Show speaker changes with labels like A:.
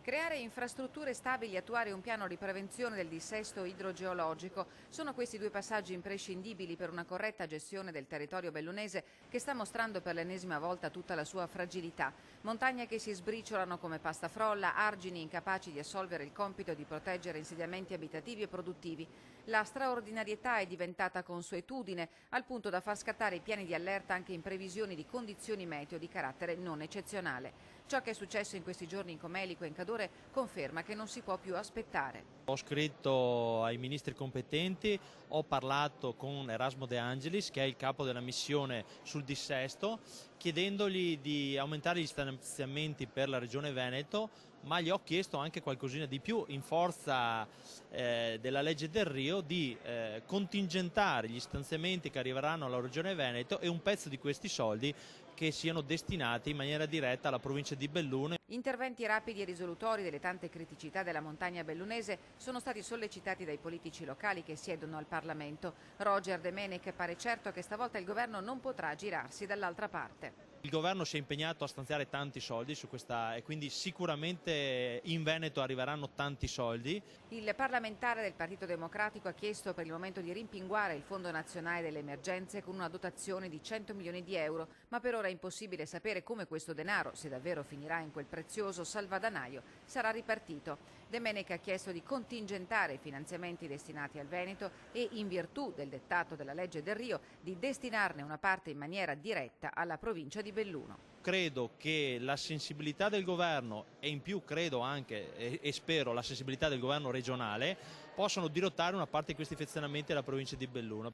A: Creare infrastrutture stabili e attuare un piano di prevenzione del dissesto idrogeologico sono questi due passaggi imprescindibili per una corretta gestione del territorio bellunese che sta mostrando per l'ennesima volta tutta la sua fragilità. Montagne che si sbriciolano come pasta frolla, argini incapaci di assolvere il compito di proteggere insediamenti abitativi e produttivi. La straordinarietà è diventata consuetudine, al punto da far scattare i piani di allerta anche in previsioni di condizioni meteo di carattere non eccezionale. Ciò che è successo in questi giorni in Comelico e in Cadore conferma che non si può più aspettare.
B: Ho scritto ai ministri competenti, ho parlato con Erasmo De Angelis, che è il capo della missione sul dissesto, chiedendogli di aumentare gli stanziamenti per la Regione Veneto, ma gli ho chiesto anche qualcosina di più in forza della legge del Rio di contingentare gli stanziamenti che arriveranno alla Regione Veneto e un pezzo di questi soldi che siano destinati in maniera diretta alla provincia di Belluno.
A: Interventi rapidi e risolutori delle tante criticità della montagna bellunese sono stati sollecitati dai politici locali che siedono al Parlamento. Roger De Menech pare certo che stavolta il governo non potrà girarsi dall'altra parte.
B: Il governo si è impegnato a stanziare tanti soldi su questa e quindi sicuramente in Veneto arriveranno tanti soldi.
A: Il parlamentare del Partito Democratico ha chiesto per il momento di rimpinguare il Fondo Nazionale delle Emergenze con una dotazione di 100 milioni di euro, ma per ora è impossibile sapere come questo denaro, se davvero finirà in quel prezioso salvadanaio, sarà ripartito. De Menech ha chiesto di contingentare i finanziamenti destinati al Veneto e, in virtù del dettato della legge del Rio, di destinarne una parte in maniera diretta alla provincia di Belluno.
B: Credo che la sensibilità del governo e in più credo anche e spero la sensibilità del governo regionale possano dirottare una parte di questi finanziamenti alla provincia di Belluno.